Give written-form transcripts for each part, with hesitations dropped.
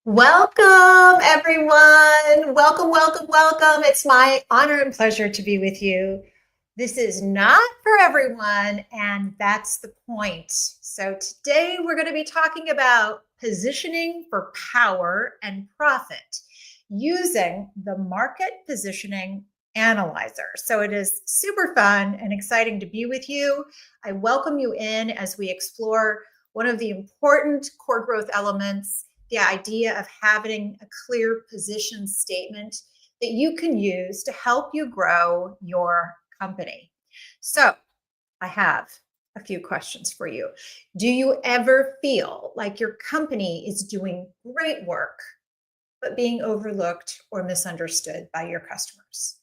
Welcome, everyone. Welcome, welcome, welcome. It's my honor and pleasure to be with you. This is not for everyone, and that's the point. So, today we're going to be talking about positioning for power and profit using the Market Positioning Analyzer. So, it is super fun and exciting to be with you. I welcome you in as we explore one of the important core growth elements, the idea of having a clear position statement that you can use to help you grow your company. So, I have a few questions for you. Do you ever feel like your company is doing great work, but being overlooked or misunderstood by your customers?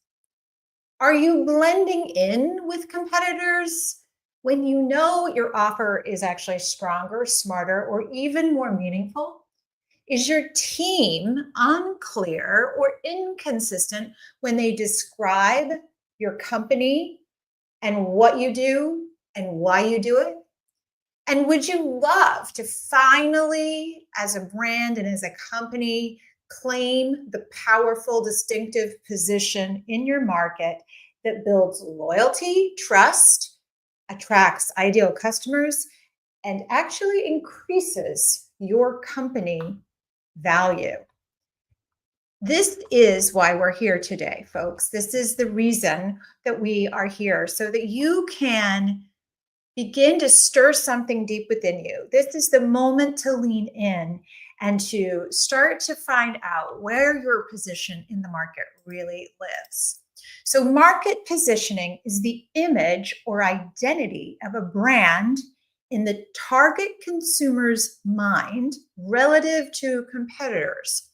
Are you blending in with competitors when you know your offer is actually stronger, smarter, or even more meaningful? Is your team unclear or inconsistent when they describe your company and what you do and why you do it? And would you love to finally, as a brand and as a company, claim the powerful, distinctive position in your market that builds loyalty, trust, attracts ideal customers, and actually increases your company value? This is why we're here today, folks. This is the reason that we are here, so that you can begin to stir something deep within you. This is the moment to lean in and to start to find out where your position in the market really lives. So, market positioning is the image or identity of a brand in the target consumer's mind relative to competitors.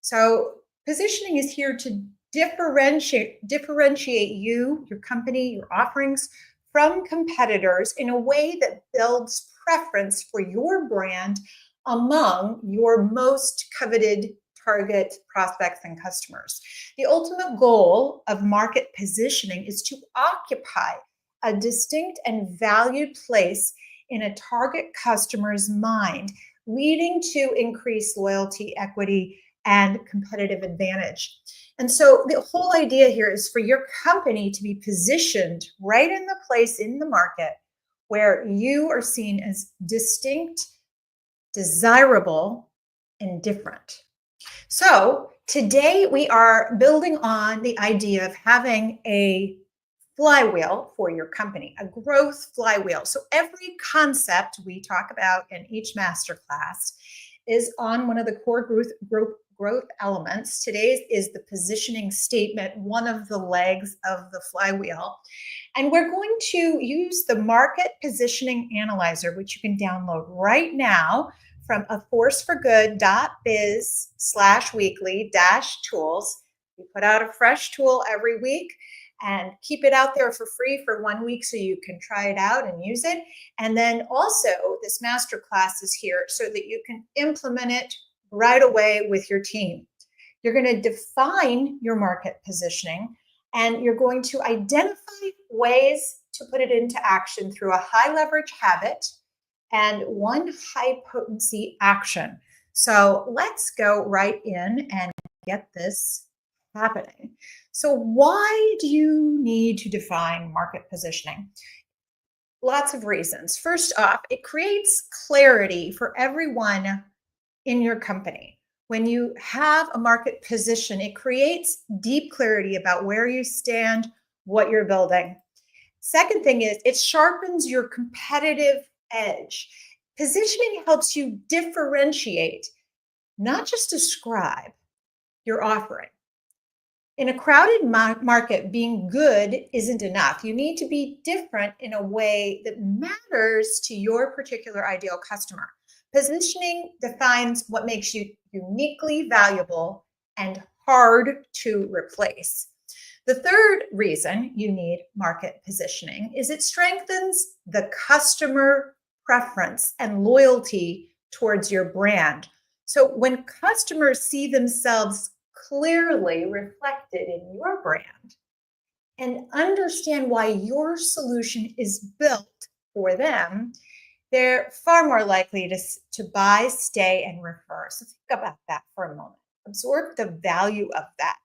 So, positioning is here to differentiate you, your company, your offerings from competitors in a way that builds preference for your brand among your most coveted target prospects and customers. The ultimate goal of market positioning is to occupy a distinct and valued place in a target customer's mind, leading to increased loyalty, equity, and competitive advantage. And so the whole idea here is for your company to be positioned right in the place in the market where you are seen as distinct, desirable, and different. So today we are building on the idea of having a flywheel for your company, a growth flywheel. So every concept we talk about in each masterclass is on one of the core growth elements. Today's is the positioning statement, one of the legs of the flywheel. And we're going to use the Market Positioning Analyzer, which you can download right now from aforceforgood.biz/weekly-tools. We put out a fresh tool every week and keep it out there for free for 1 week so you can try it out and use it. And then also this masterclass is here so that you can implement it right away with your team. You're going to define your market positioning, and you're going to identify ways to put it into action through a high leverage habit and one high potency action. So let's go right in and get this happening. So why do you need to define market positioning? Lots of reasons. First off, it creates clarity for everyone in your company. When you have a market position, it creates deep clarity about where you stand, what you're building. Second thing is it sharpens your competitive edge. Positioning helps you differentiate, not just describe your offering. In a crowded market, being good isn't enough. You need to be different in a way that matters to your particular ideal customer. Positioning defines what makes you uniquely valuable and hard to replace. The third reason you need market positioning is it strengthens the customer preference and loyalty towards your brand. So when customers see themselves clearly reflected in your brand and understand why your solution is built for them, they're far more likely to buy, stay, and refer. So think about that for a moment. Absorb the value of that.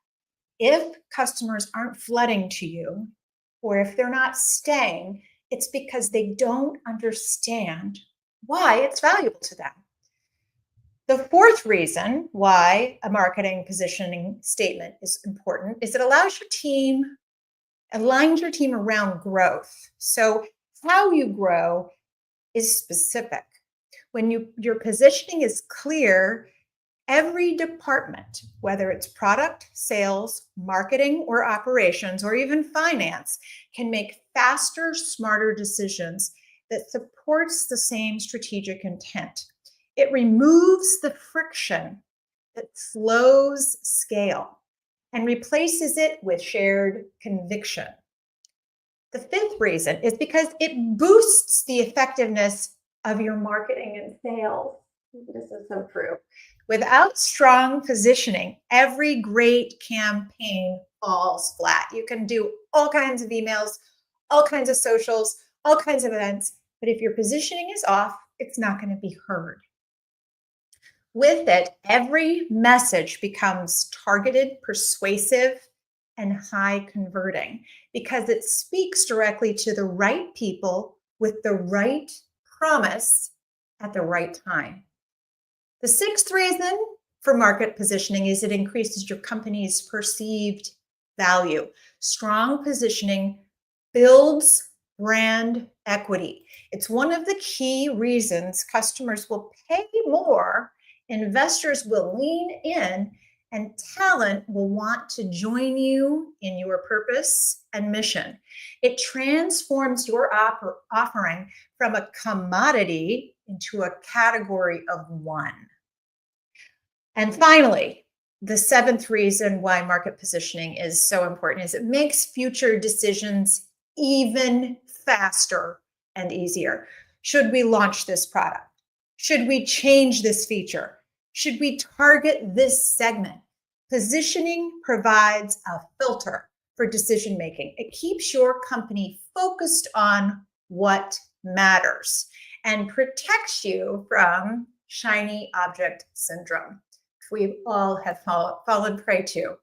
If customers aren't flooding to you, or if they're not staying, it's because they don't understand why it's valuable to them. The fourth reason why a marketing positioning statement is important is it allows your team, aligns your team around growth. So how you grow is specific. When your positioning is clear, every department, whether it's product, sales, marketing, or operations, or even finance, can make faster, smarter decisions that supports the same strategic intent. It removes the friction that slows scale and replaces it with shared conviction. The fifth reason is because it boosts the effectiveness of your marketing and sales. This is so true. Without strong positioning, every great campaign falls flat. You can do all kinds of emails, all kinds of socials, all kinds of events, but if your positioning is off, it's not going to be heard. With it, every message becomes targeted, persuasive, and high converting because it speaks directly to the right people with the right promise at the right time. The sixth reason for market positioning is it increases your company's perceived value. Strong positioning builds brand equity. It's one of the key reasons customers will pay more, investors will lean in, and talent will want to join you in your purpose and mission. It transforms your offering from a commodity into a category of one. And finally, the seventh reason why market positioning is so important is it makes future decisions even faster and easier. Should we launch this product? Should we change this feature? Should we target this segment? Positioning provides a filter for decision making. It keeps your company focused on what matters and protects you from shiny object syndrome. We all have fallen prey to.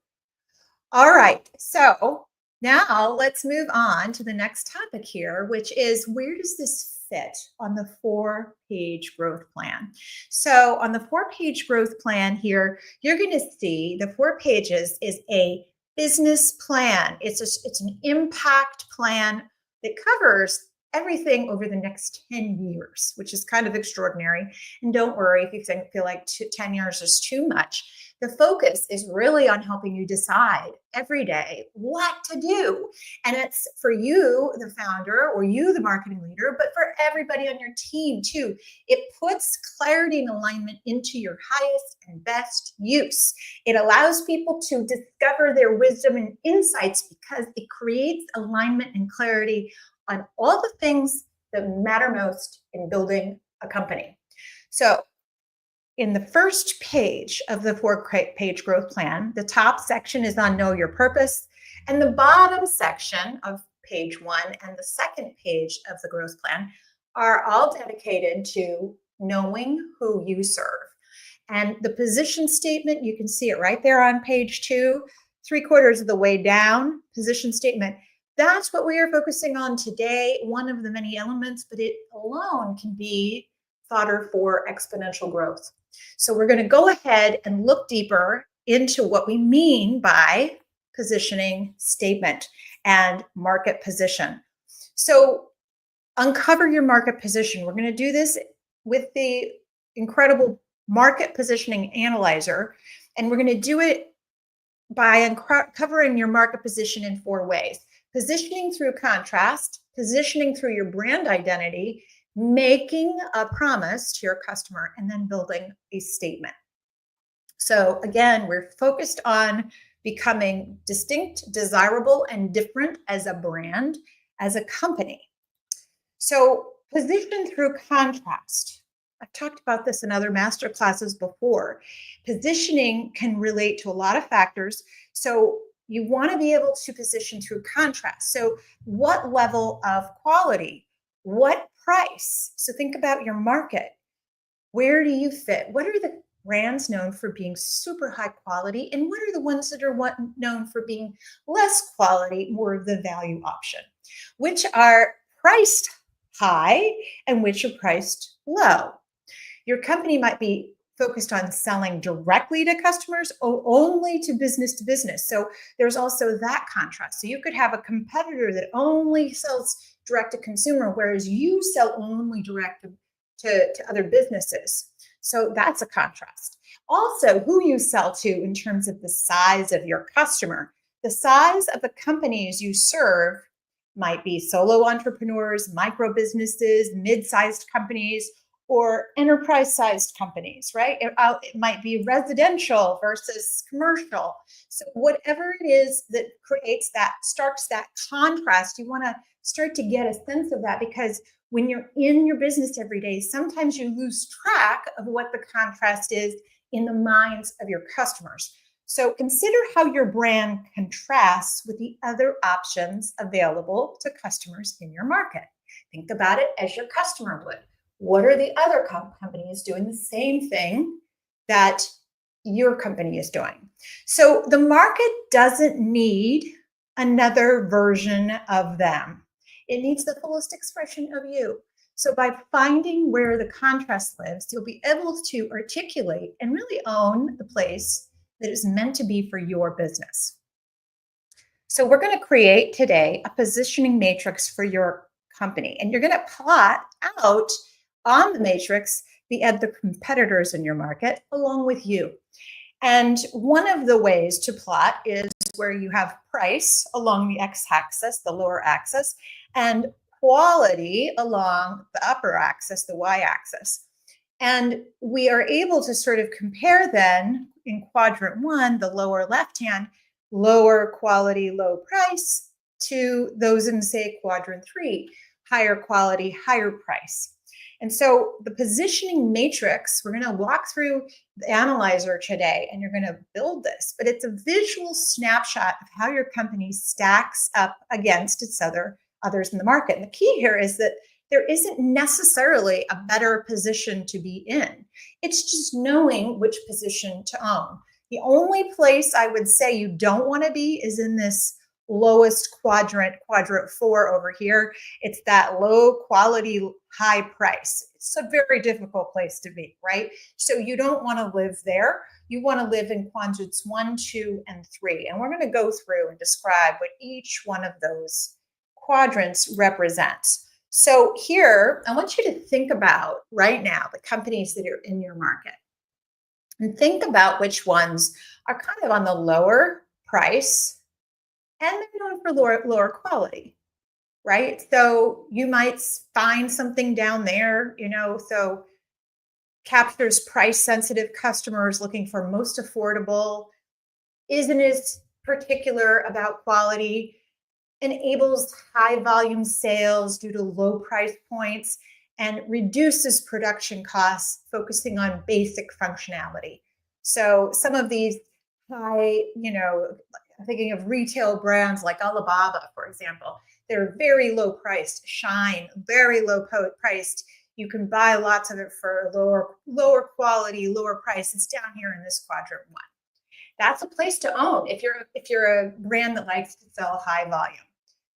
All right, so now let's move on to the next topic here, which is where does this fit on the 4-page growth plan? So on the 4-page growth plan here, you're going to see the 4 pages is a business plan. It's an impact plan that covers everything over the next 10 years, which is kind of extraordinary. And don't worry if you feel like 10 years is too much. The focus is really on helping you decide every day what to do. And it's for you, the founder, or you, the marketing leader, but for everybody on your team too. It puts clarity and alignment into your highest and best use. It allows people to discover their wisdom and insights because it creates alignment and clarity on all the things that matter most in building a company. So in the first page of the 4-page growth plan, the top section is on Know Your Purpose, and the bottom section of page 1 and the second page of the growth plan are all dedicated to knowing who you serve. And the position statement, you can see it right there on page 2, 3/4 of the way down, position statement. That's what we are focusing on today, one of the many elements, but it alone can be fodder for exponential growth. So we're going to go ahead and look deeper into what we mean by positioning statement and market position. So uncover your market position. We're going to do this with the incredible market positioning analyzer, and we're going to do it by uncovering your market position in 4 ways. Positioning through contrast, positioning through your brand identity, making a promise to your customer, and then building a statement. So again, we're focused on becoming distinct, desirable, and different as a brand, as a company. So position through contrast. I've talked about this in other master classes before. Positioning can relate to a lot of factors. So you want to be able to position through contrast. So what level of quality, what price. So think about your market. Where do you fit? What are the brands known for being super high quality? And what are the ones that are known for being less quality, more of the value option? Which are priced high and which are priced low? Your company might be focused on selling directly to customers or only to business. So there's also that contrast. So you could have a competitor that only sells direct to consumer, whereas you sell only direct to other businesses. So that's a contrast. Also, who you sell to in terms of the size of your customer. The size of the companies you serve might be solo entrepreneurs, micro businesses, mid-sized companies, or enterprise-sized companies, right? It might be residential versus commercial. So whatever it is that starts that contrast, you want to start to get a sense of that, because when you're in your business every day, sometimes you lose track of what the contrast is in the minds of your customers. So consider how your brand contrasts with the other options available to customers in your market. Think about it as your customer would. What are the other companies doing the same thing that your company is doing? So the market doesn't need another version of them. It needs the fullest expression of you. So by finding where the contrast lives, you'll be able to articulate and really own the place that is meant to be for your business. So we're going to create today a positioning matrix for your company, and you're going to plot out on the matrix the other competitors in your market along with you. And one of the ways to plot is where you have price along the x-axis, the lower axis, and quality along the upper axis, the y-axis. And we are able to sort of compare then in quadrant one, the lower left-hand, lower quality, low price, to those in, say, quadrant three, higher quality, higher price. And so the positioning matrix, we're going to walk through the analyzer today, and you're going to build this, but it's a visual snapshot of how your company stacks up against its others in the market. And the key here is that there isn't necessarily a better position to be in. It's just knowing which position to own. The only place I would say you don't want to be is in this lowest quadrant 4 over here. It's that low quality, high price. It's a very difficult place to be, right? So you don't want to live there. You want to live in quadrants 1, 2, and 3. And we're going to go through and describe what each one of those quadrants represents. So here, I want you to think about right now the companies that are in your market, and think about which ones are kind of on the lower price and they're known for lower quality, right? So you might find something down there, so captures price sensitive customers looking for most affordable, isn't as particular about quality, enables high volume sales due to low price points, and reduces production costs, focusing on basic functionality. So some of these high, thinking of retail brands like Alibaba, for example, they're very low priced. Shine, very low priced. You can buy lots of it for lower quality, lower price. It's down here in this quadrant 1. That's a place to own if you're a brand that likes to sell high volume.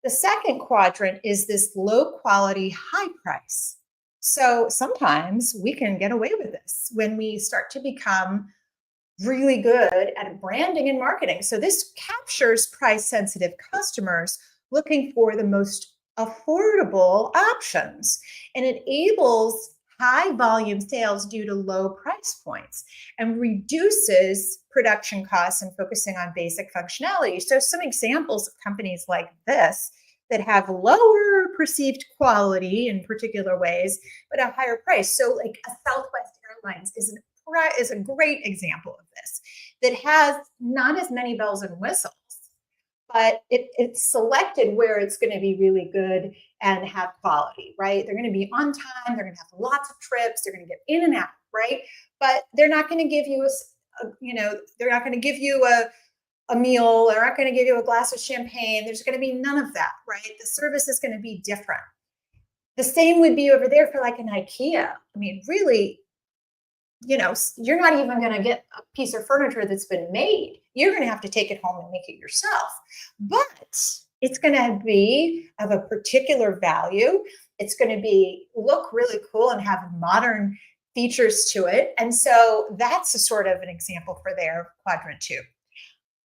The second quadrant is this low quality, high price. So sometimes we can get away with this when we start to become really good at branding and marketing. So this captures price sensitive customers looking for the most affordable options, and it enables high volume sales due to low price points and reduces production costs and focusing on basic functionality. So some examples of companies like this that have lower perceived quality in particular ways, but a higher price. So like a Southwest Airlines is a great example of this, that has not as many bells and whistles, but it's selected where it's going to be really good and have quality, right? They're going to be on time. They're going to have lots of trips. They're going to get in and out, right? But they're not going to give you they're not going to give you a meal. They're not going to give you a glass of champagne. There's going to be none of that, right? The service is going to be different. The same would be over there for like an IKEA. I mean, really, you're not even going to get a piece of furniture that's been made. You're going to have to take it home and make it yourself. But it's going to be of a particular value. It's going to be look really cool and have modern features to it. And so that's a sort of an example for their quadrant two.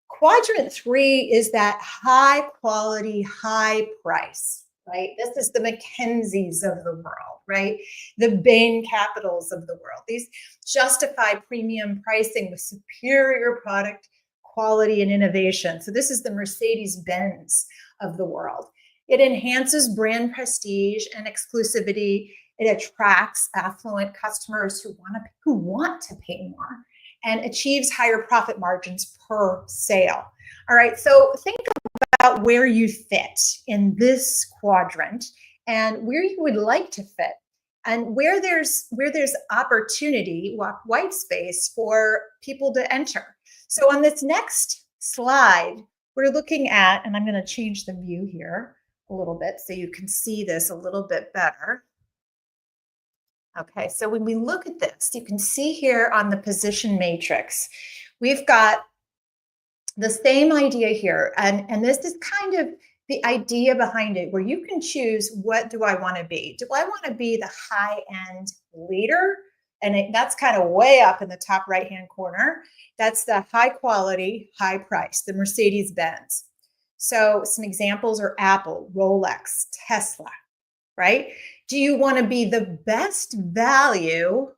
Quadrant three is that high quality, high price, right? This is the McKinseys of the world, right? The Bain Capitals of the world. These justify premium pricing with superior product quality and innovation. So this is the Mercedes-Benz of the world. It enhances brand prestige and exclusivity. It attracts affluent customers who want to pay more and achieves higher profit margins per sale. All right, so think about where you fit in this quadrant and where you would like to fit and where there's opportunity, white space for people to enter. So on this next slide, we're looking at, and I'm going to change the view here a little bit so you can see this a little bit better. Okay, so when we look at this, you can see here on the position matrix, we've got the same idea here. And this is kind of the idea behind it, where you can choose, what do I want to be? Do I want to be the high-end leader? And that's kind of way up in the top right-hand corner. That's the high quality, high price, the Mercedes-Benz. So some examples are Apple, Rolex, Tesla, right? Do you want to be the best value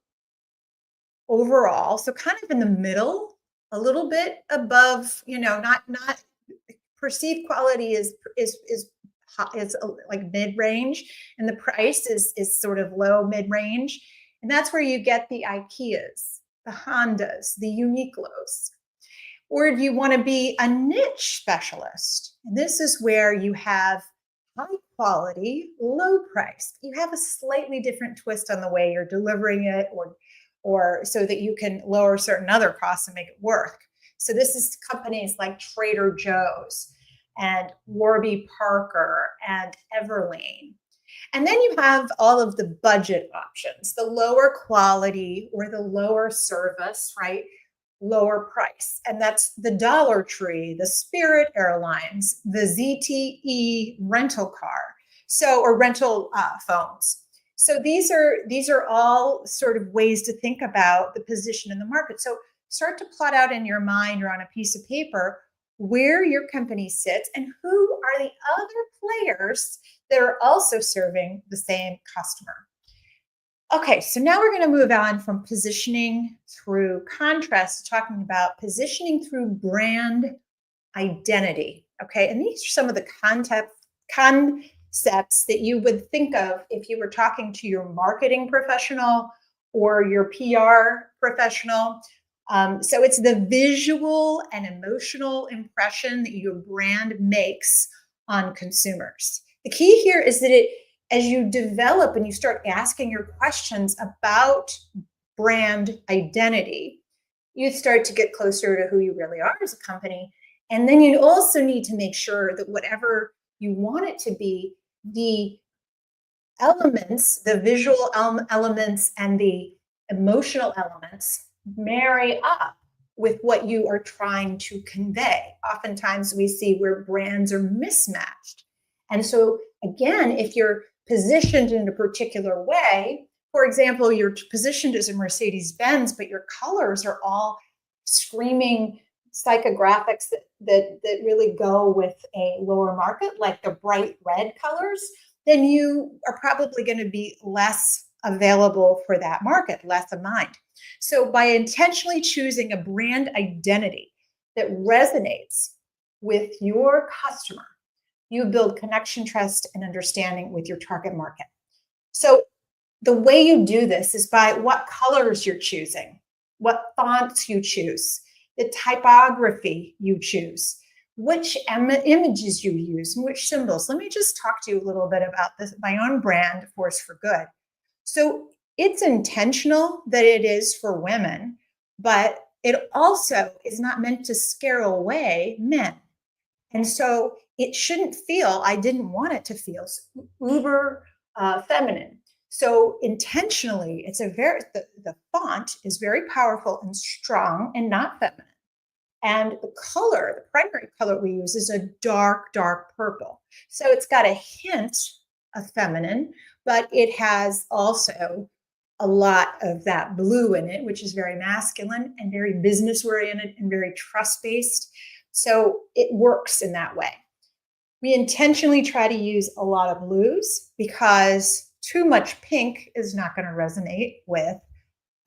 overall? So kind of in the middle, a little bit above, not perceived quality is like mid-range, and the price is sort of low mid-range. And that's where you get the IKEAs, the Hondas, the Uniqlos. Or do you want to be a niche specialist? And this is where you have high quality, low price. You have a slightly different twist on the way you're delivering it, or so that you can lower certain other costs and make it work. So this is companies like Trader Joe's and Warby Parker and Everlane. And then you have all of the budget options, the lower quality or the lower service, right? Lower price. And that's the Dollar Tree, the Spirit Airlines, the ZTE rental car, or rental phones. So these are all sort of ways to think about the position in the market. So start to plot out in your mind or on a piece of paper where your company sits and who are the other players that are also serving the same customer. Okay, so now we're going to move on from positioning through contrast to talking about positioning through brand identity. Okay, and these are some of the concepts that you would think of if you were talking to your marketing professional or your PR professional. So it's the visual and emotional impression that your brand makes on consumers. The key here is that as you develop and you start asking your questions about brand identity, you start to get closer to who you really are as a company. And then you also need to make sure that whatever you want it to be, the elements, the visual elements and the emotional elements marry up with what you are trying to convey. Oftentimes we see where brands are mismatched. And so again, if you're positioned in a particular way, for example, you're positioned as a Mercedes-Benz, but your colors are all screaming psychographics that really go with a lower market, like the bright red colors, then you are probably going to be less available for that market, less of mind. So by intentionally choosing a brand identity that resonates with your customer, you build connection, trust, and understanding with your target market. So the way you do this is by what colors you're choosing, what fonts you choose, the typography you choose, which images you use, and which symbols. Let me just talk to you a little bit about this, my own brand, Force for Good. So it's intentional that it is for women, but it also is not meant to scare away men. And so it shouldn't feel, I didn't want it to feel uber feminine. So intentionally, it's the font is very powerful and strong and not feminine. And the color, the primary color we use is a dark, dark purple. So it's got a hint of feminine, but it has also a lot of that blue in it, which is very masculine and very business oriented and very trust based. So it works in that way. We intentionally try to use a lot of blues because too much pink is not going to resonate with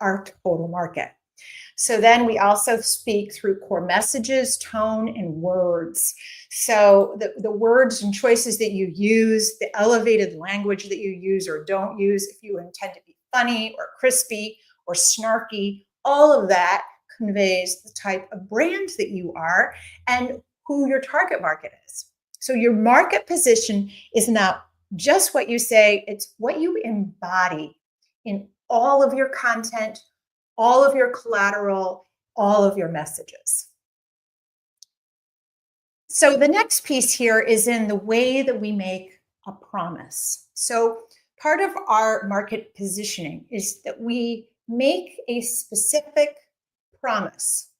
our total market. So then we also speak through core messages, tone, and words. So the words and choices that you use, the elevated language that you use or don't use, if you intend to be funny or crispy or snarky, all of that conveys the type of brand that you are and who your target market is. So your market position is not just what you say, it's what you embody in all of your content, all of your collateral, all of your messages. So the next piece here is in the way that we make a promise. So part of our market positioning is that we make a specific promise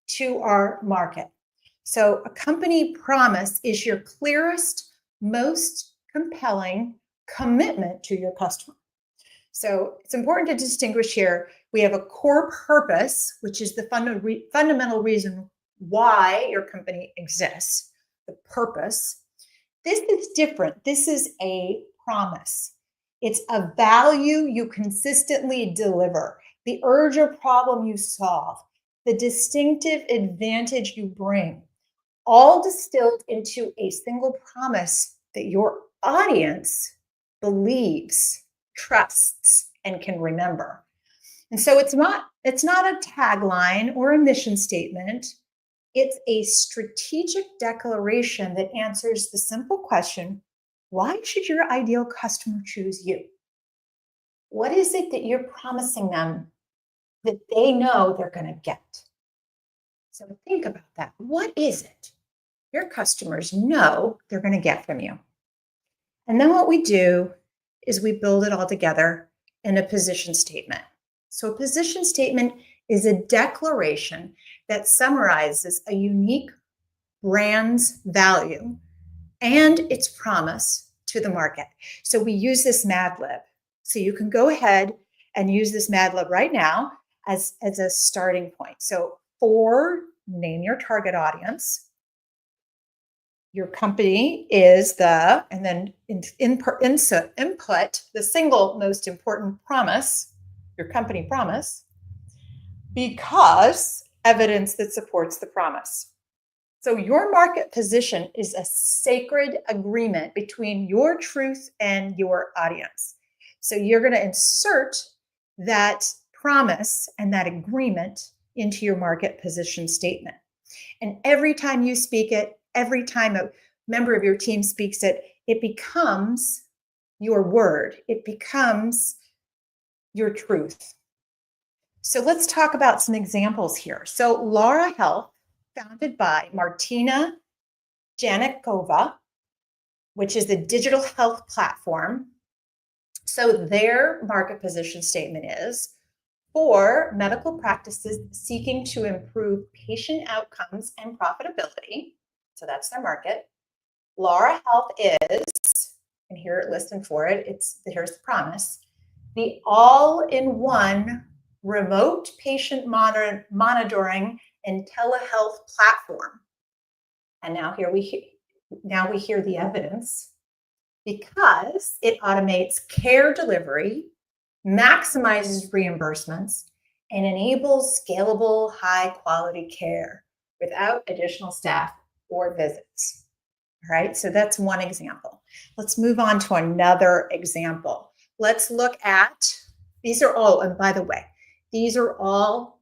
to our market. So a company promise is your clearest, most compelling commitment to your customer. So it's important to distinguish here. We have a core purpose, which is the fundamental reason why your company exists, the purpose. This is different. This is a promise. It's a value you consistently deliver, the urge or problem you solve, the distinctive advantage you bring, all distilled into a single promise that your audience believes, trusts, and can remember. And so it's not a tagline or a mission statement. It's a strategic declaration that answers the simple question, why should your ideal customer choose you? What is it that you're promising them that they know they're going to get? So think about that. What is it your customers know they're going to get from you? And then what we do is we build it all together in a position statement. So a position statement is a declaration that summarizes a unique brand's value and its promise to the market. So we use this Mad Lib. So you can go ahead and use this Mad Lib right now as a starting point. So name your target audience. Your company is and then input the single most important promise, your company promise, because evidence that supports the promise. So your market position is a sacred agreement between your truth and your audience. So you're going to insert that promise and that agreement into your market position statement. And every time you speak it, every time a member of your team speaks it, it becomes your word. It becomes your truth. So let's talk about some examples here. So Laura Health, founded by Martina Janikova, which is the digital health platform. So their market position statement is for medical practices seeking to improve patient outcomes and profitability. So that's their market. Laura Health is, and here it lists them for it, here's the promise, the all-in-one remote patient monitoring and telehealth platform. And now we hear the evidence because it automates care delivery, maximizes reimbursements, and enables scalable, high-quality care without additional staff or visits. All right, so that's one example. Let's move on to another example. Let's look at, and by the way, these are all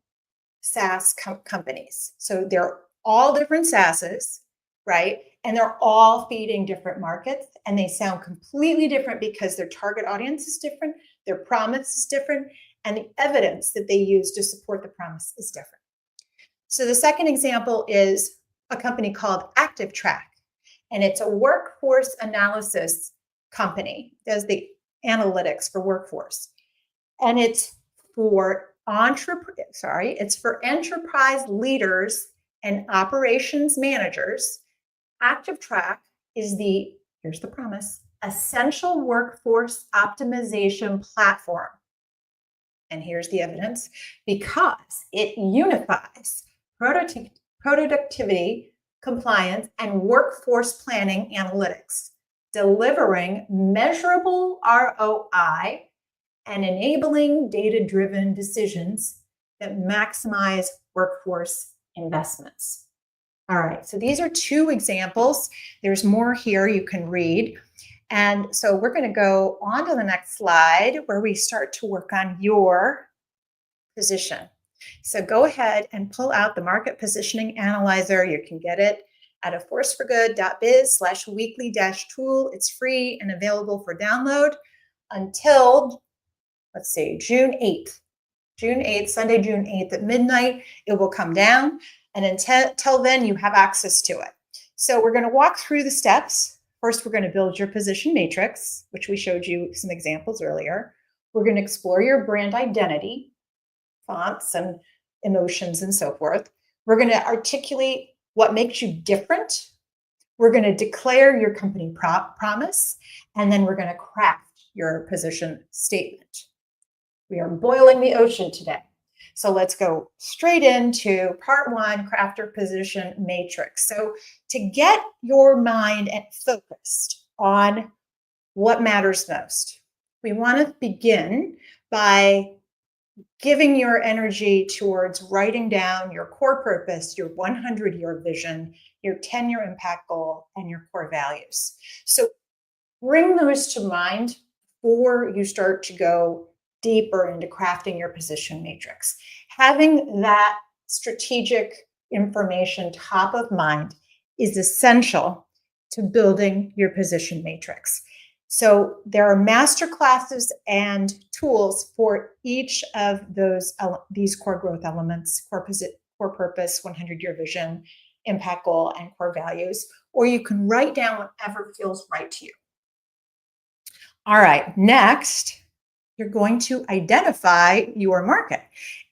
SaaS companies. So they're all different SaaSes, right? And they're all feeding different markets, and they sound completely different because their target audience is different, their promise is different, and the evidence that they use to support the promise is different. So the second example is a company called ActiveTrack, and it's a workforce analysis company. It does the analytics for workforce. And it's for it's for enterprise leaders and operations managers. ActiveTrack is here's the promise, essential workforce optimization platform. And here's the evidence, because it unifies productivity, compliance, and workforce planning analytics, delivering measurable ROI and enabling data-driven decisions that maximize workforce investments. All right, so these are two examples. There's more here you can read. And so we're going to go on to the next slide where we start to work on your position. So go ahead and pull out the Market Positioning Analyzer. You can get it at a forceforgood.biz/weekly-tool. It's free and available for download until, let's see, June 8th. Sunday, June 8th at midnight. It will come down. And until then, you have access to it. So we're going to walk through the steps. First, we're going to build your position matrix, which we showed you some examples earlier. We're going to explore your brand identity, fonts and emotions and so forth. We're going to articulate what makes you different. We're going to declare your company promise, and then we're going to craft your position statement. We are boiling the ocean today. So let's go straight into part one, craft your position matrix. So to get your mind focused on what matters most, we want to begin by giving your energy towards writing down your core purpose, your 100-year vision, your 10-year impact goal, and your core values. So bring those to mind before you start to go deeper into crafting your position matrix. Having that strategic information top of mind is essential to building your position matrix. So there are master classes and tools for each of these core growth elements: core purpose, 100-year vision, impact goal, and core values. Or you can write down whatever feels right to you. All right, next, you're going to identify your market.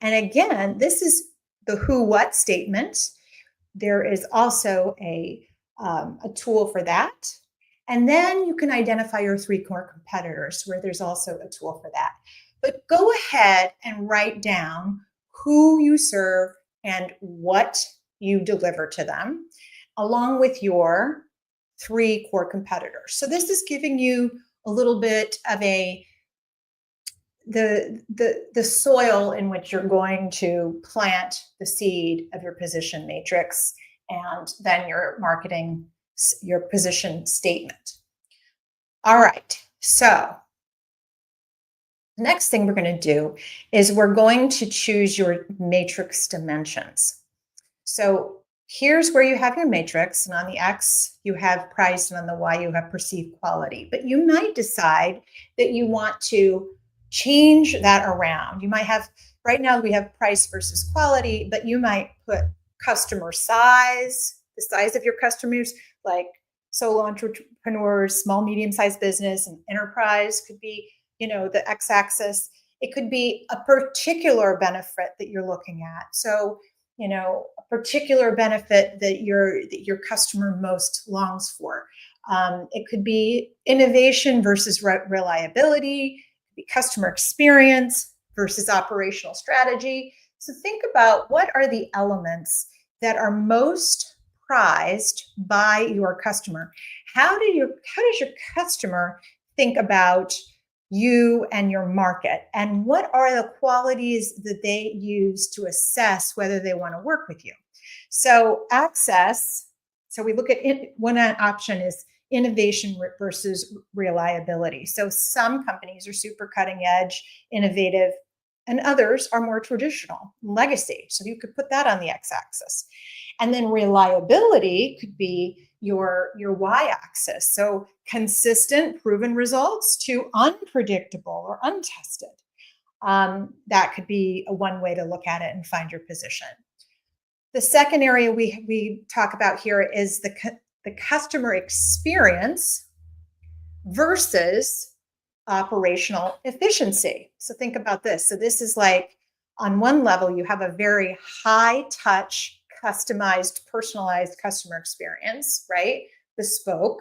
And again, this is the who, what statement. There is also a tool for that. And then you can identify your 3 core competitors, where there's also a tool for that. But go ahead and write down who you serve and what you deliver to them, along with your 3 core competitors. So this is giving you a little bit of the soil in which you're going to plant the seed of your position matrix, and then your position statement. All right, so the next thing we're going to do is we're going to choose your matrix dimensions. So here's where you have your matrix, and on the X you have price, and on the Y you have perceived quality. But you might decide that you want to change that around. You might have, right now we have price versus quality, but you might put customer size, the size of your customers, like solo entrepreneurs, small, medium-sized business, and enterprise could be, the X-axis. It could be a particular benefit that you're looking at. So, a particular benefit that your customer most longs for. It could be innovation versus reliability, customer experience versus operational strategy. So think about, what are the elements that are most prized by your customer? How does your customer think about you and your market? And what are the qualities that they use to assess whether they want to work with you? So access, so we look at it, one option is innovation versus reliability. So some companies are super cutting edge, innovative, and others are more traditional, legacy. So you could put that on the X-axis. And then reliability could be your Y-axis. So consistent, proven results to unpredictable or untested. That could be one way to look at it and find your position. The second area we talk about here is the customer experience versus operational efficiency. So think about this. So this is like on one level, you have a very high touch, customized, personalized customer experience, right? Bespoke.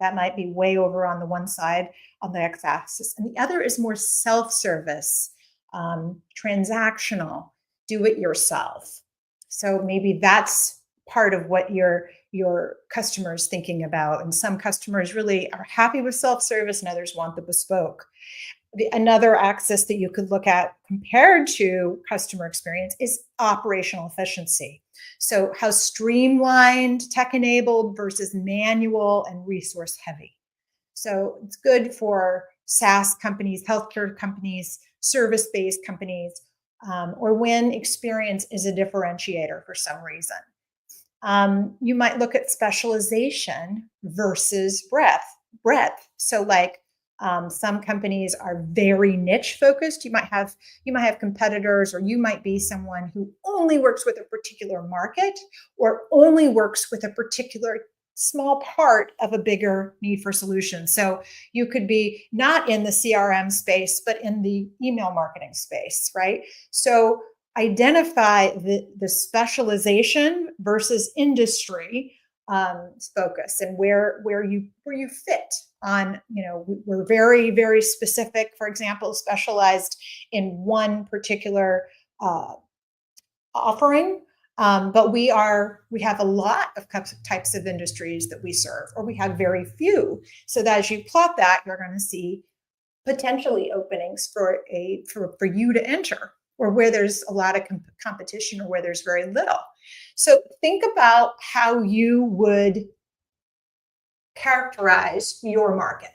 That might be way over on the one side on the x-axis. And the other is more self-service, transactional, do it yourself. So maybe that's part of what your customers thinking about. And some customers really are happy with self-service and others want the bespoke. Another axis that you could look at compared to customer experience is operational efficiency. So how streamlined, tech-enabled versus manual and resource heavy. So it's good for SaaS companies, healthcare companies, service-based companies, or when experience is a differentiator for some reason. You might look at specialization versus breadth. So like some companies are very niche focused. You might have competitors, or you might be someone who only works with a particular market or only works with a particular small part of a bigger need for solutions. So you could be not in the CRM space, but in the email marketing space, right? So identify the specialization versus industry focus and where you fit on. We're very, very specific, for example, specialized in one particular offering, but we have a lot of types of industries that we serve, or we have very few. So that as you plot that, you're going to see potentially openings for you to enter, or where there's a lot of competition, or where there's very little. So think about how you would characterize your market,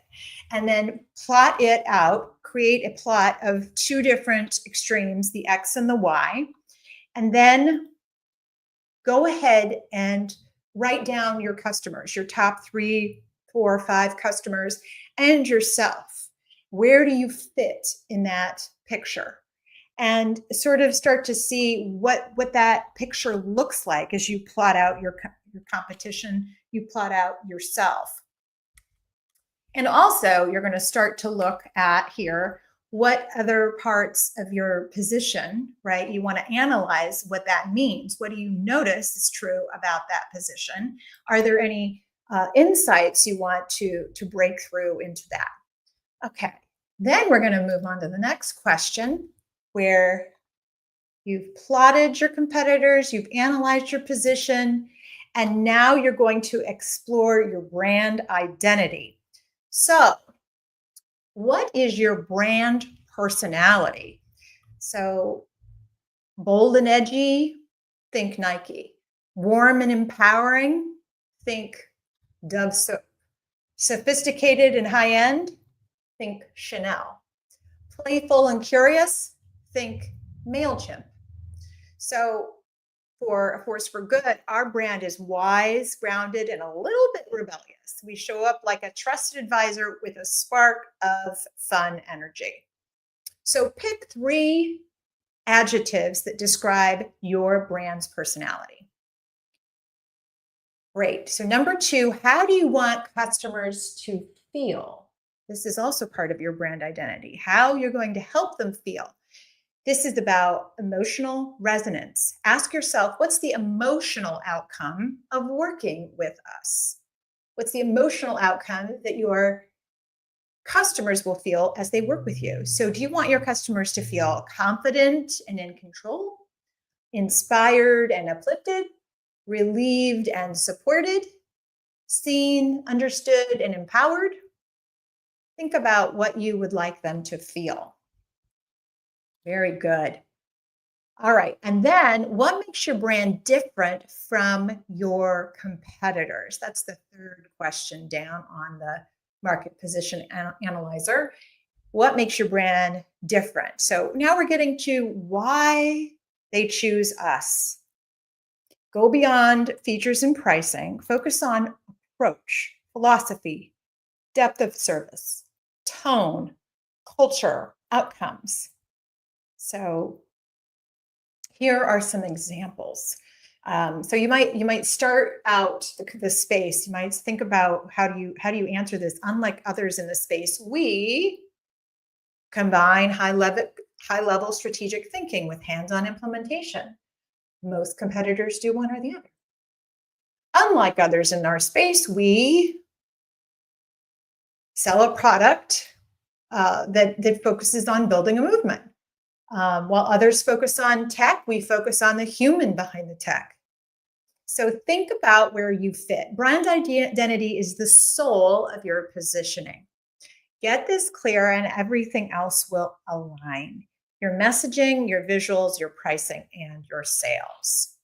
and then plot it out, create a plot of two different extremes, the X and the Y, and then go ahead and write down your customers, your top 3, 4, 5 customers, and yourself. Where do you fit in that picture? And sort of start to see what that picture looks like as you plot out your competition, you plot out yourself. And also, you're going to start to look at here what other parts of your position, right? You want to analyze what that means. What do you notice is true about that position? Are there any insights you want to break through into that? Okay, then we're going to move on to the next question, where you've plotted your competitors, you've analyzed your position, and now you're going to explore your brand identity. So, what is your brand personality? So, bold and edgy, think Nike. Warm and empowering, think Dove soap. Sophisticated and high end, think Chanel. Playful and curious, think MailChimp. So for A Force for Good, our brand is wise, grounded, and a little bit rebellious. We show up like a trusted advisor with a spark of fun energy. So pick 3 adjectives that describe your brand's personality. Great. So number 2, how do you want customers to feel? This is also part of your brand identity, how you're going to help them feel. This is about emotional resonance. Ask yourself, what's the emotional outcome of working with us? What's the emotional outcome that your customers will feel as they work with you? So do you want your customers to feel confident and in control, inspired and uplifted, relieved and supported, seen, understood, and empowered? Think about what you would like them to feel. Very good. All right. And then what makes your brand different from your competitors? That's the third question down on the market position analyzer. What makes your brand different? So now we're getting to why they choose us. Go beyond features and pricing. Focus on approach, philosophy, depth of service, tone, culture, outcomes. So here are some examples. So you might start out the space. You might think about how do you answer this? Unlike others in the space, we Combine high level strategic thinking with hands-on implementation. Most competitors do one or the other. Unlike others in our space, we sell a product that focuses on building a movement. While others focus on tech, we focus on the human behind the tech. So think about where you fit. Brand identity is the soul of your positioning. Get this clear and everything else will align. Your messaging, your visuals, your pricing, and your sales.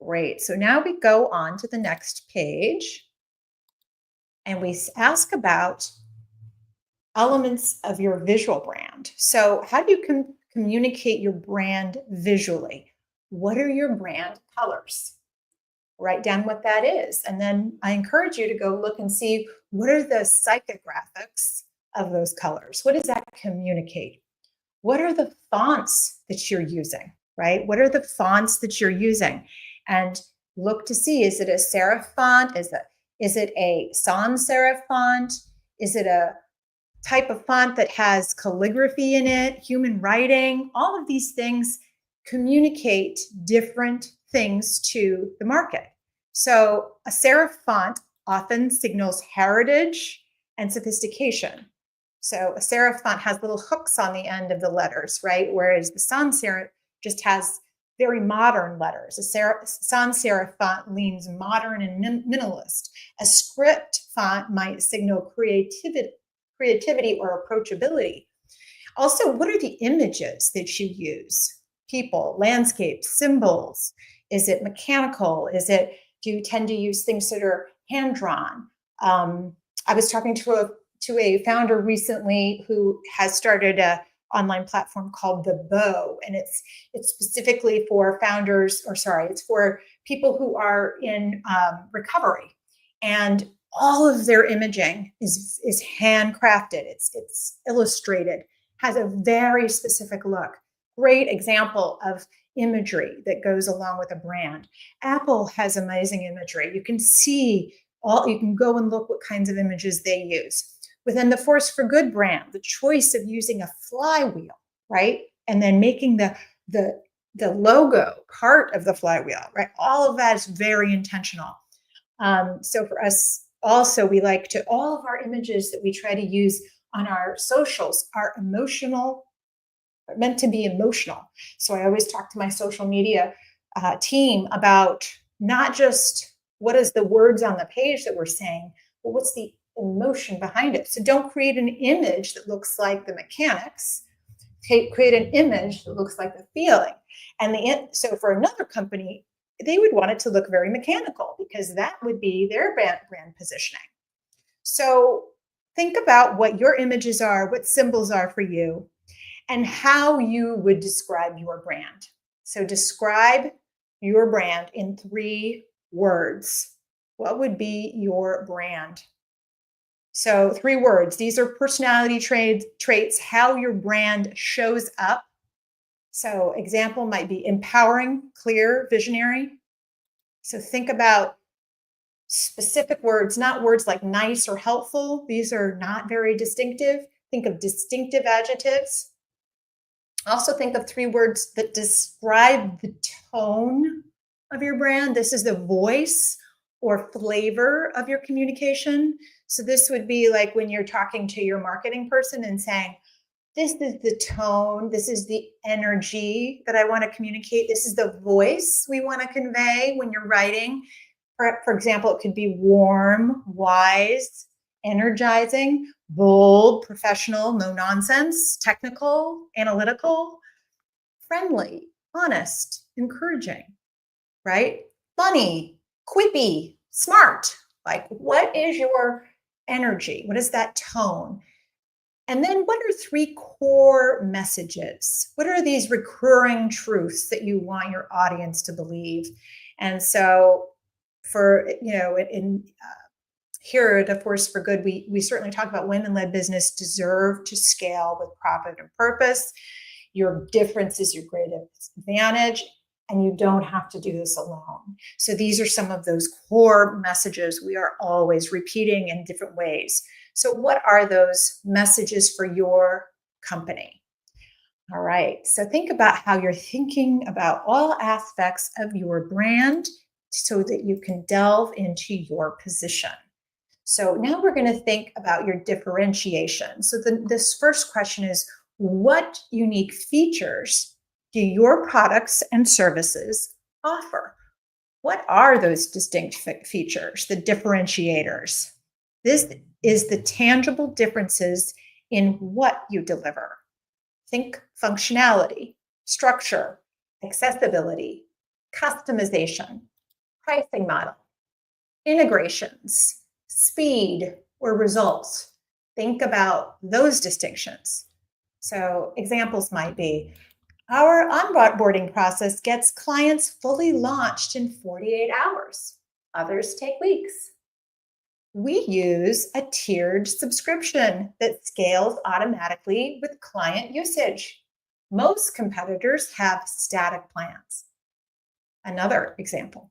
Great. So now we go on to the next page and we ask about elements of your visual brand. So how do you communicate your brand visually? What are your brand colors? Write down what that is. And then I encourage you to go look and see what are the psychographics of those colors. What does that communicate? What are the fonts that you're using, right? What are the fonts that you're using? And look to see, is it a serif font? Is it a sans serif font? Is it a type of font that has calligraphy in it, human writing? All of these things communicate different things to the market. So a serif font often signals heritage and sophistication. So a serif font has little hooks on the end of the letters, right? Whereas the sans serif just has very modern letters. A sans serif font leans modern and minimalist. A script font might signal creativity or approachability. Also, what are the images that you use? People, landscapes, symbols. Is it mechanical? Do you tend to use things that are hand-drawn? I was talking to a founder recently who has started an online platform called The Bow, and it's specifically for it's for people who are in recovery, and all of their imaging is handcrafted. It's illustrated, has a very specific look. Great example of imagery that goes along with a brand. Apple has amazing imagery. You can go and look what kinds of images they use. Within the Force for Good brand, the choice of using a flywheel, right? And then making the logo part of the flywheel, right? All of that is very intentional. So for us also, all of our images that we try to use on our socials are meant to be emotional. So I always talk to my social media team about not just what is the words on the page that we're saying, but what's the emotion behind it. So don't create an image that looks like the mechanics. Create an image that looks like the feeling. So for another company, they would want it to look very mechanical because that would be their brand positioning. So think about what your images are, what symbols are for you, and how you would describe your brand. So describe your brand in 3 words. What would be your brand? So 3 words. These are personality traits, how your brand shows up. So example might be empowering, clear, visionary. So think about specific words, not words like nice or helpful. These are not very distinctive. Think of distinctive adjectives. Also think of 3 words that describe the tone of your brand. This is the voice or flavor of your communication. So this would be like when you're talking to your marketing person and saying, this is the tone, this is the energy that I want to communicate, this is the voice we want to convey when you're writing. For example, it could be warm, wise, energizing, bold, professional, no nonsense, technical, analytical, friendly, honest, encouraging, right? Funny, quippy, smart. Like, what is your energy? What is that tone? And then what are 3 core messages? What are these recurring truths that you want your audience to believe? And so here at A Force for Good, we certainly talk about women-led business deserve to scale with profit and purpose. Your difference is your greatest advantage, and you don't have to do this alone. So these are some of those core messages we are always repeating in different ways. So what are those messages for your company? All right. So think about how you're thinking about all aspects of your brand so that you can delve into your position. So now we're going to think about your differentiation. So this first question is, what unique features do your products and services offer? What are those distinct features, the differentiators? This is the tangible differences in what you deliver. Think functionality, structure, accessibility, customization, pricing model, integrations, speed, or results. Think about those distinctions. So, examples might be our onboarding process gets clients fully launched in 48 hours, others take weeks. We use a tiered subscription that scales automatically with client usage. Most competitors have static plans. Another example,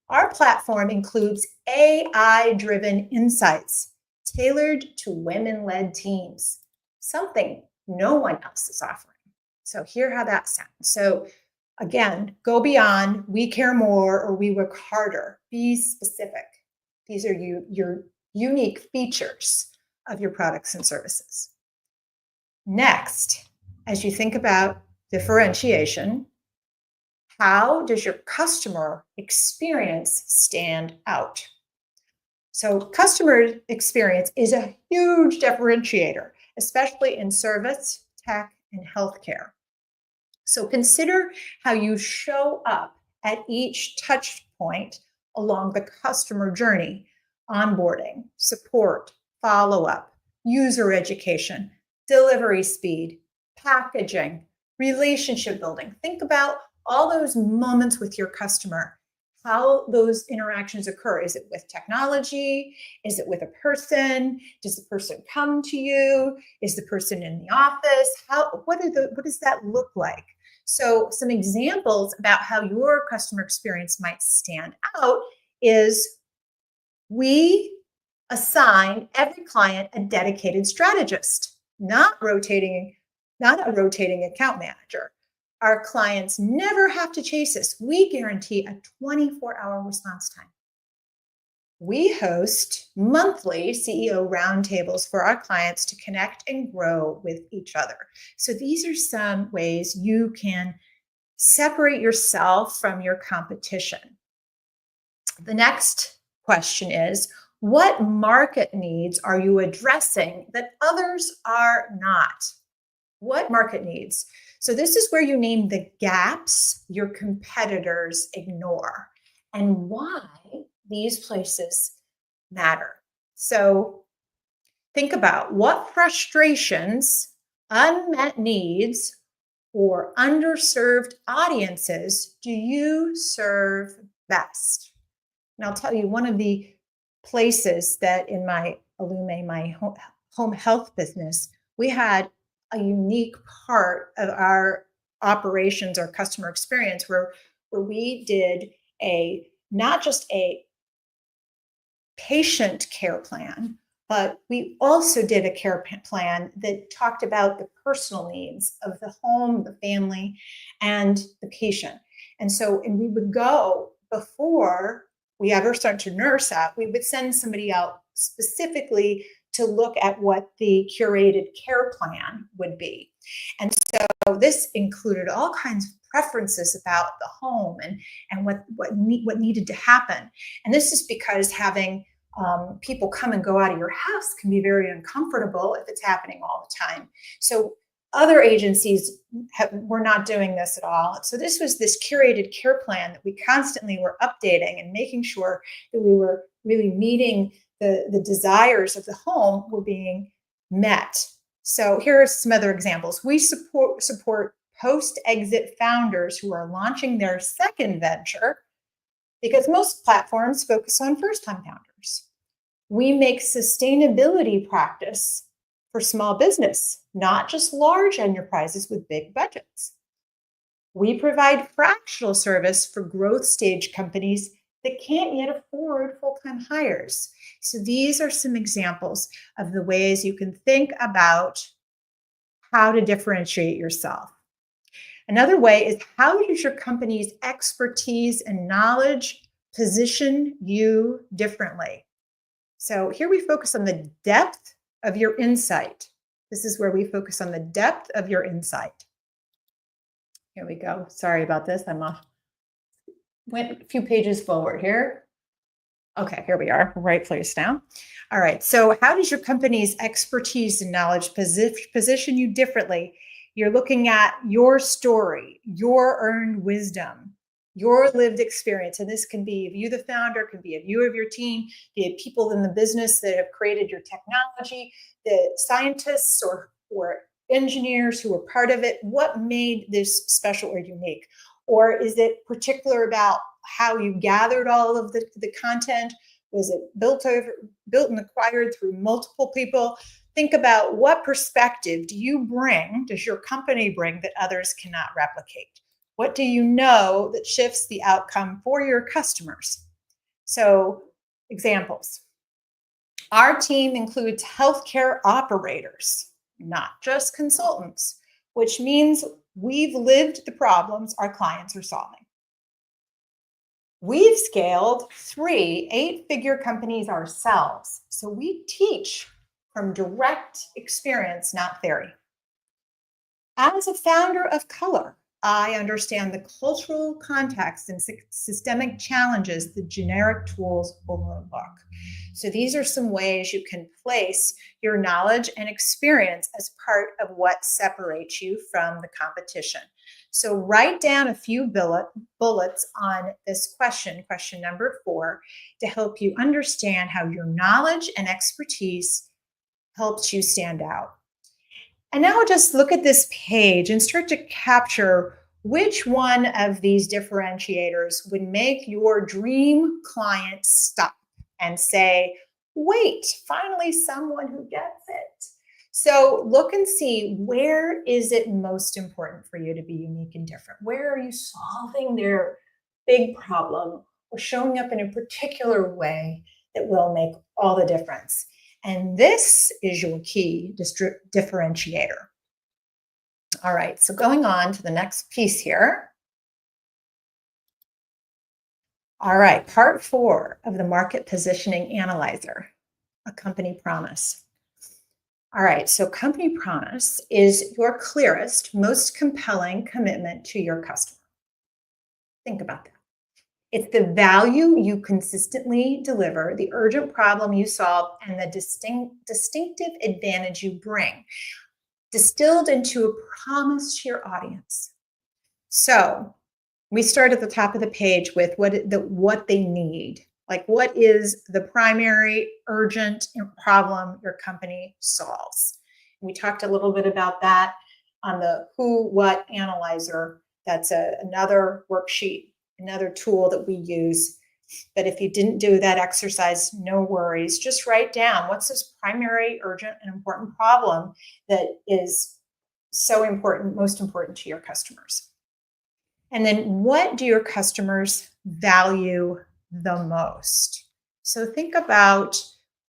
our platform includes AI driven insights tailored to women led teams, something no one else is offering. So, hear how that sounds. So, again, go beyond we care more or we work harder. Be specific. These are your unique features of your products and services. Next, as you think about differentiation, how does your customer experience stand out? So, customer experience is a huge differentiator, especially in service, tech, and healthcare. So, consider how you show up at each touch point along the customer journey: onboarding, support, follow up, user education, delivery speed, packaging, relationship building. Think about all those moments with your customer, how those interactions occur. Is it with technology? Is it with a person? Does the person come to you? Is the person in the office? What does that look like? So, some examples about how your customer experience might stand out is we assign every client a dedicated strategist, not a rotating account manager. Our clients never have to chase us. We guarantee a 24-hour response time. We host monthly CEO roundtables for our clients to connect and grow with each other. So these are some ways you can separate yourself from your competition. The next question is, what market needs are you addressing that others are not? What market needs? So this is where you name the gaps your competitors ignore and why these places matter. So think about what frustrations, unmet needs, or underserved audiences do you serve best? And I'll tell you, one of the places that in my Illume, my home health business, we had a unique part of our operations or customer experience where we did a not just a patient care plan, but we also did a care plan that talked about the personal needs of the home, the family, and the patient. And we would go before we ever start to nurse out, we would send somebody out specifically to look at what the curated care plan would be. And so this included all kinds of preferences about the home and what needed to happen. And this is because having people come and go out of your house can be very uncomfortable if it's happening all the time. So other agencies were not doing this at all. So this was this curated care plan that we constantly were updating and making sure that we were really meeting the desires of the home were being met. So here are some other examples. We support post-exit founders who are launching their second venture because most platforms focus on first-time founders. We make sustainability practice for small business, not just large enterprises with big budgets. We provide fractional service for growth stage companies that can't yet afford full-time hires. So these are some examples of the ways you can think about how to differentiate yourself. Another way is, how does your company's expertise and knowledge position you differently? So here we focus on the depth of your insight. This is where we focus on the depth of your insight. Here we go. Sorry about this. Went a few pages forward here. Okay, here we are, right place now. All right, so how does your company's expertise and knowledge position you differently? You're looking at your story, your earned wisdom, your lived experience. And this can be of you, the founder, can be of you, of your team, be it people in the business that have created your technology, the scientists or engineers who were part of it. What made this special or unique? Or is it particular about how you gathered all of the content? Was it built and acquired through multiple people? Think about, what perspective does your company bring that others cannot replicate? What do you know that shifts the outcome for your customers? So, examples. Our team includes healthcare operators, not just consultants, which means we've lived the problems our clients are solving. We've scaled 3 8-figure companies ourselves, so we teach from direct experience, not theory. As a founder of color, I understand the cultural context and systemic challenges the generic tools overlook. So these are some ways you can place your knowledge and experience as part of what separates you from the competition. So write down a few bullets on this question number 4, to help you understand how your knowledge and expertise helps you stand out. And now just look at this page and start to capture which one of these differentiators would make your dream client stop and say, wait, finally someone who gets it. So look and see, where is it most important for you to be unique and different? Where are you solving their big problem or showing up in a particular way that will make all the difference? And this is your key differentiator. All right, so going on to the next piece here. All right, part 4 of the Market Positioning Analyzer, a company promise. All right, so company promise is your clearest, most compelling commitment to your customer. Think about that. It's the value you consistently deliver, the urgent problem you solve, and the distinctive advantage you bring, distilled into a promise to your audience. So we start at the top of the page with what they need. Like, what is the primary urgent problem your company solves? We talked a little bit about that on the Who What Analyzer. That's another worksheet, another tool that we use. But if you didn't do that exercise, no worries. Just write down, what's this primary, urgent, and important problem that is so important, most important to your customers? And then, what do your customers value the most? So think about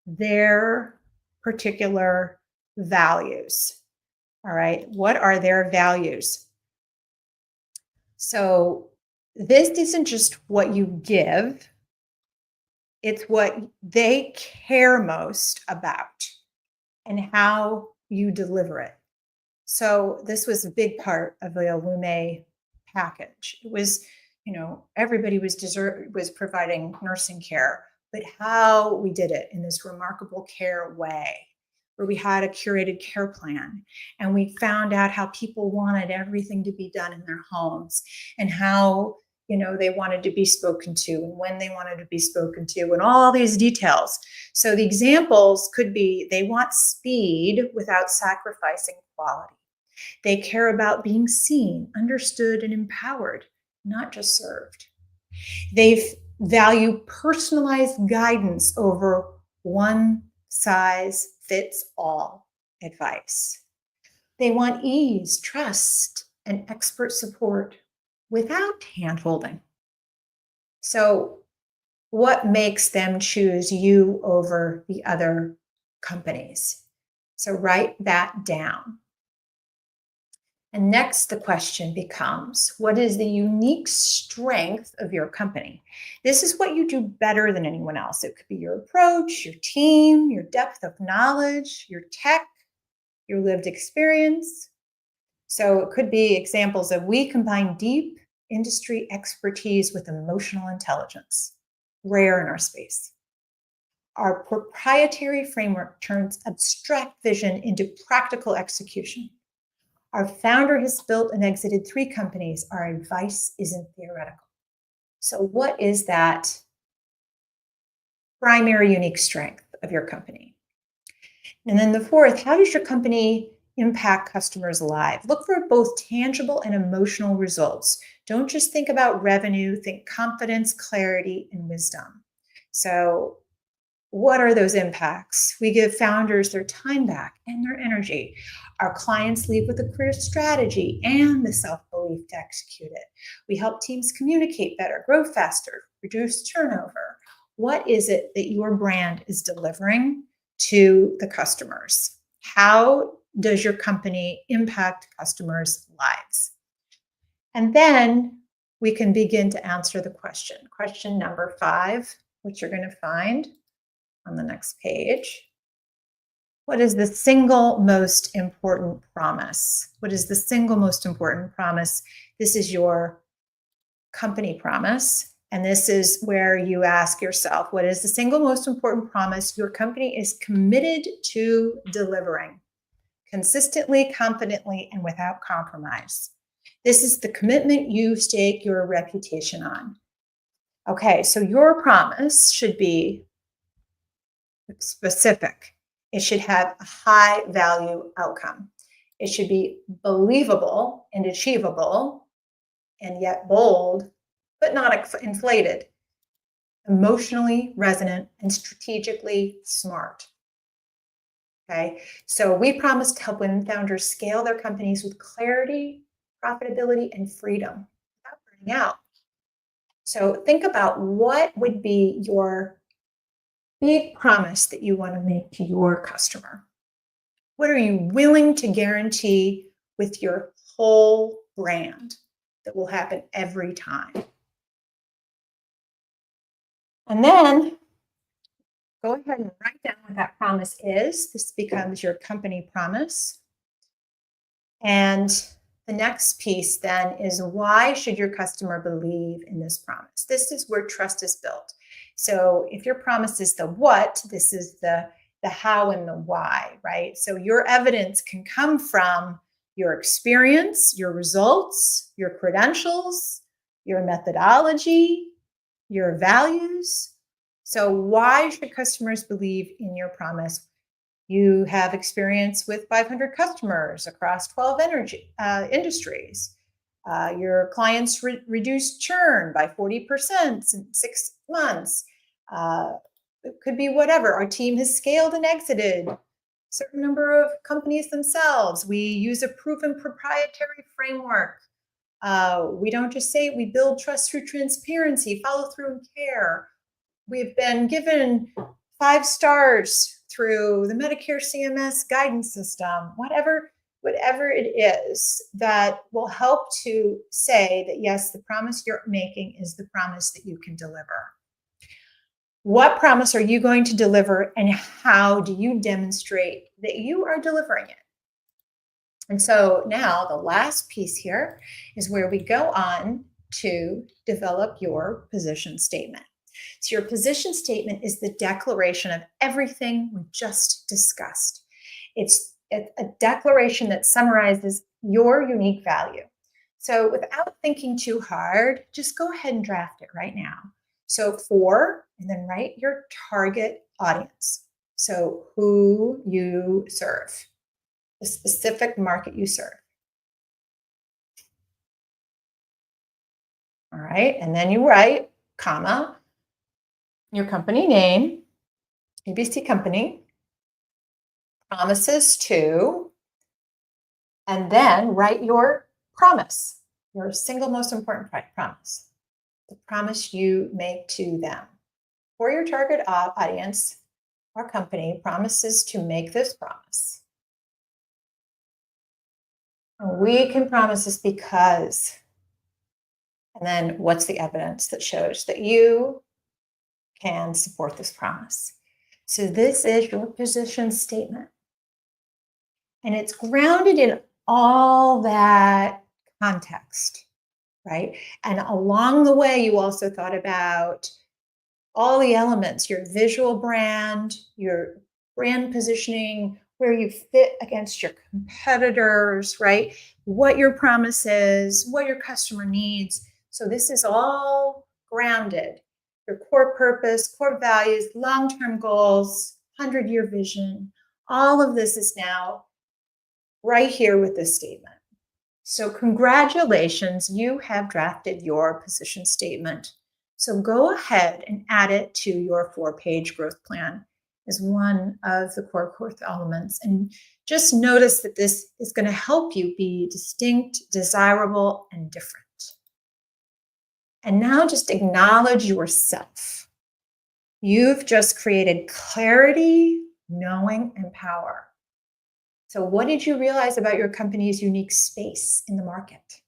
their particular values. All right, what are their values? So this isn't just what you give, it's what they care most about and how you deliver it. So this was a big part of the Illume package. It was, everybody was providing nursing care, but how we did it in this remarkable care way, where we had a curated care plan, and we found out how people wanted everything to be done in their homes, and how they wanted to be spoken to, and when they wanted to be spoken to, and all these details. So the examples could be, they want speed without sacrificing quality. They care about being seen, understood, and empowered, not just served. They value personalized guidance over one-size-fits-all advice. They want ease, trust, and expert support without hand-holding. So what makes them choose you over the other companies? So write that down. And next, the question becomes, what is the unique strength of your company? This is what you do better than anyone else. It could be your approach, your team, your depth of knowledge, your tech, your lived experience. So it could be examples of we combine deep industry expertise with emotional intelligence, rare in our space. Our proprietary framework turns abstract vision into practical execution. Our founder has built and exited 3 companies. Our advice isn't theoretical. So, what is that primary unique strength of your company? And then the fourth, how does your company impact customers' lives? Look for both tangible and emotional results. Don't just think about revenue, think confidence, clarity, and wisdom. So, what are those impacts? We give founders their time back and their energy. Our clients leave with a clear strategy and the self belief to execute it. We help teams communicate better, grow faster, reduce turnover. What is it that your brand is delivering to the customers? How does your company impact customers' lives? And then we can begin to answer the question. Question number 5, which you're going to find on the next page. What is the single most important promise? What is the single most important promise? This is your company promise. And this is where you ask yourself, what is the single most important promise your company is committed to delivering consistently, confidently, and without compromise? This is the commitment you stake your reputation on. Okay, so your promise should be specific. It should have a high value outcome. It should be believable and achievable and yet bold, but not inflated, emotionally resonant and strategically smart. Okay, so we promise to help women founders scale their companies with clarity, profitability, and freedom without burning out. So think about what would be your big promise that you want to make to your customer. What are you willing to guarantee with your whole brand that will happen every time? And then go ahead and write down what that promise is. This becomes your company promise. And the next piece then is, why should your customer believe in this promise? This is where trust is built. So if your promise is the what, this is the how and the why, right? So your evidence can come from your experience, your results, your credentials, your methodology, your values. So why should customers believe in your promise? You have experience with 500 customers across 12 industries. Your clients reduced churn by 40% in 6 months. It could be whatever. Our team has scaled and exited a certain number of companies themselves. We use a proven proprietary framework. We don't just say it, we build trust through transparency, follow through, and care. We've been given 5 stars through the Medicare CMS guidance system, whatever it is that will help to say that, yes, the promise you're making is the promise that you can deliver. What promise are you going to deliver, and how do you demonstrate that you are delivering it? And so now the last piece here is where we go on to develop your position statement. So your position statement is the declaration of everything we just discussed. It's a declaration that summarizes your unique value. So without thinking too hard, just go ahead and draft it right now. So and then write your target audience. So who you serve, the specific market you serve. All right, and then you write, comma, your company name, ABC Company, promises to, and then write your promise, your single most important promise, the promise you make to them. For your target audience, our company promises to make this promise. We can promise this because, and then what's the evidence that shows that you can support this promise? So this is your position statement. And it's grounded in all that context, right? And along the way, you also thought about all the elements, your visual brand, your brand positioning, where you fit against your competitors, right? What your promise is, what your customer needs. So this is all grounded. Your core purpose, core values, long-term goals, 100-year vision. All of this is now right here with this statement. So congratulations, you have drafted your position statement. So go ahead and add it to your 4-page growth plan as one of the core growth elements. And just notice that this is going to help you be distinct, desirable, and different. And now just acknowledge yourself. You've just created clarity, knowing, and power. So what did you realize about your company's unique space in the market?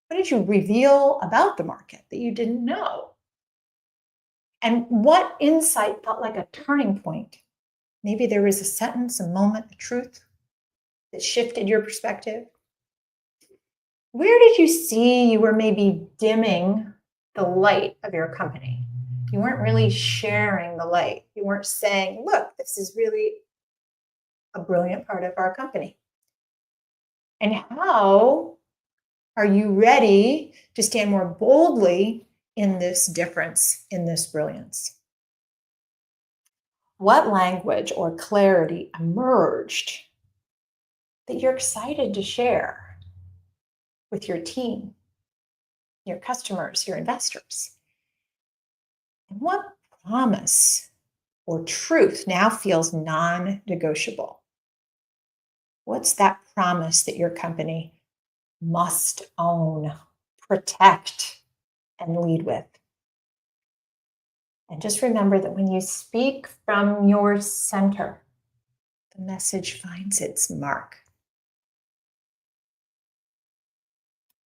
What did you reveal about the market that you didn't know? And what insight felt like a turning point? Maybe there was a sentence, a moment, a truth that shifted your perspective. Where did you see you were maybe dimming the light of your company? You weren't really sharing the light. You weren't saying, look, this is really a brilliant part of our company. And how are you ready to stand more boldly in this difference, in this brilliance? What language or clarity emerged that you're excited to share with your team, your customers, your investors? And what promise or truth now feels non-negotiable? What's that promise that your company must own, protect, and lead with? And just remember that when you speak from your center, the message finds its mark.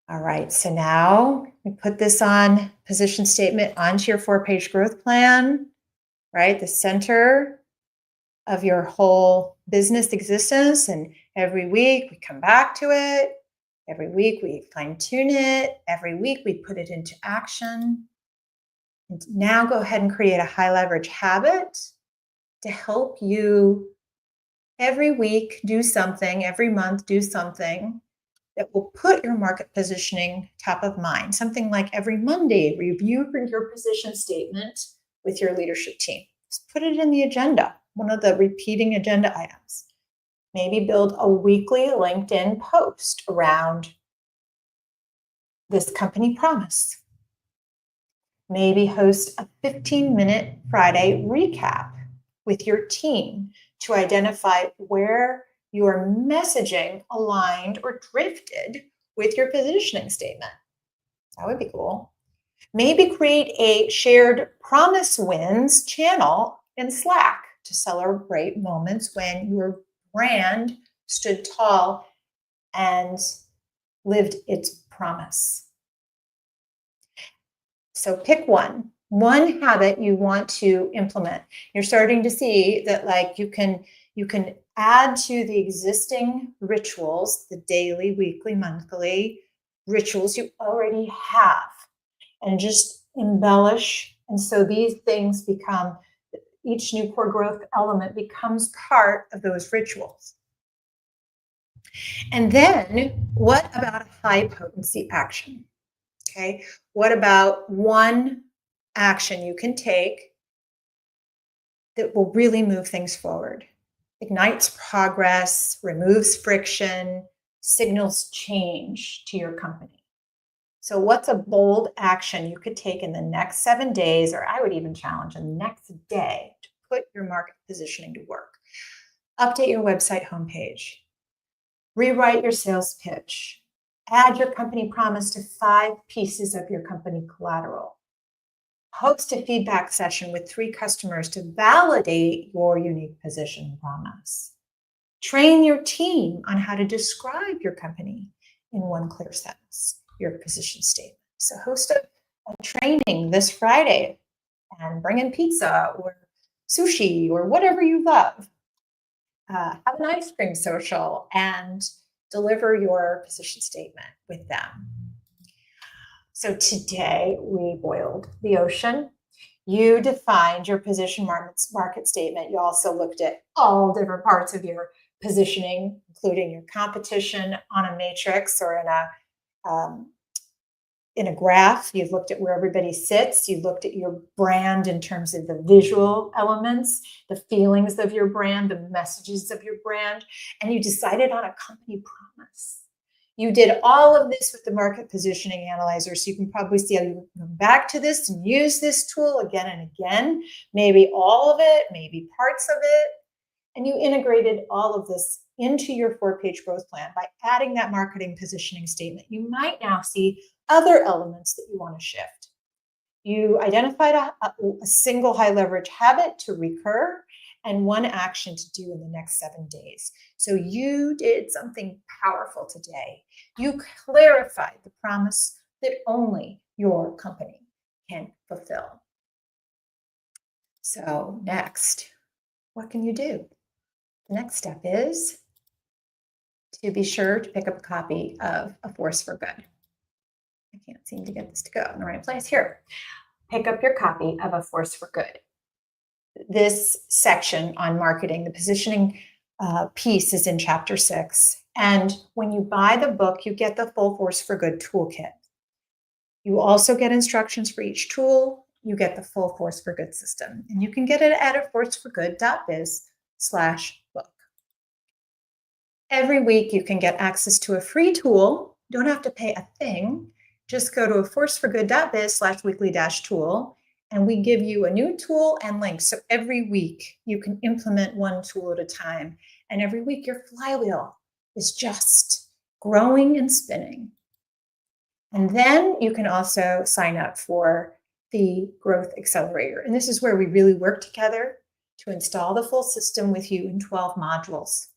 All right, so now we put this on position statement onto your 4-page growth plan, right? The center of your whole business existence. And every week we come back to it. Every week we fine tune it. Every week we put it into action. And now go ahead and create a high leverage habit to help you every week do something, every month do something that will put your market positioning top of mind. Something like every Monday, review your position statement with your leadership team. Just put it in the agenda, one of the repeating agenda items. Maybe build a weekly LinkedIn post around this company promise. Maybe host a 15-minute Friday recap with your team to identify where your messaging aligned or drifted with your positioning statement. That would be cool. Maybe create a shared promise wins channel in Slack to celebrate moments when your brand stood tall and lived its promise. So pick one habit you want to implement. You're starting to see that like you can add to the existing rituals, the daily, weekly, monthly rituals you already have, and just embellish. And so these things become, each new core growth element becomes part of those rituals. And then what about a high potency action? Okay, what about one action you can take that will really move things forward? Ignites progress, removes friction, signals change to your company. So what's a bold action you could take in the next 7 days, or I would even challenge the next day, to put your market positioning to work? Update your website homepage. Rewrite your sales pitch. Add your company promise to 5 pieces of your company collateral. Host a feedback session with 3 customers to validate your unique position promise. Train your team on how to describe your company in one clear sentence, your position statement. So host a training this Friday and bring in pizza or sushi or whatever you love. Have an ice cream social and deliver your position statement with them. So today we boiled the ocean. You defined your position market statement. You also looked at all different parts of your positioning, including your competition on a matrix or in a graph. You've looked at where everybody sits. You looked at your brand in terms of the visual elements, the feelings of your brand, the messages of your brand, and you decided on a company promise. You did all of this with the market positioning analyzer, so you can probably see how you come back to this and use this tool again and again, maybe all of it, maybe parts of it, and you integrated all of this into your 4-page growth plan by adding that marketing positioning statement. You might now see other elements that you want to shift. You identified a single high leverage habit to recur and one action to do in the next 7 days. So you did something powerful today. You clarified the promise that only your company can fulfill. So next, what can you do? The next step is to be sure to pick up a copy of A Force for Good. I can't seem to get this to go in the right place. Here, pick up your copy of A Force for Good. This section on marketing, the positioning piece is in chapter 6. And when you buy the book, you get the full Force for Good toolkit. You also get instructions for each tool. You get the full Force for Good system. And you can get it at aforceforgood.biz/book. Every week you can get access to a free tool. You don't have to pay a thing. Just go to aforceforgood.biz/weekly-tool. And we give you a new tool and links. So every week you can implement one tool at a time. And every week your flywheel is just growing and spinning. And then you can also sign up for the Growth Accelerator. And this is where we really work together to install the full system with you in 12 modules.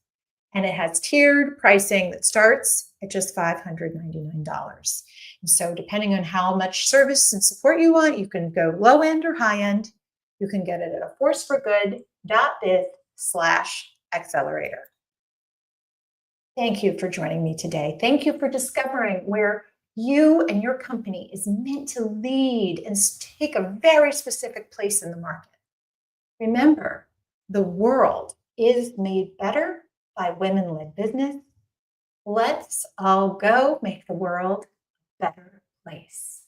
And it has tiered pricing that starts at just $599. And so depending on how much service and support you want, you can go low end or high end. You can get it at aforceforgood.biz/accelerator. Thank you for joining me today. Thank you for discovering where you and your company is meant to lead and take a very specific place in the market. Remember, the world is made better by women-led business. Let's all go make the world a better place.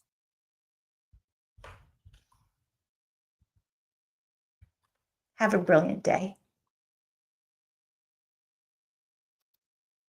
Have a brilliant day.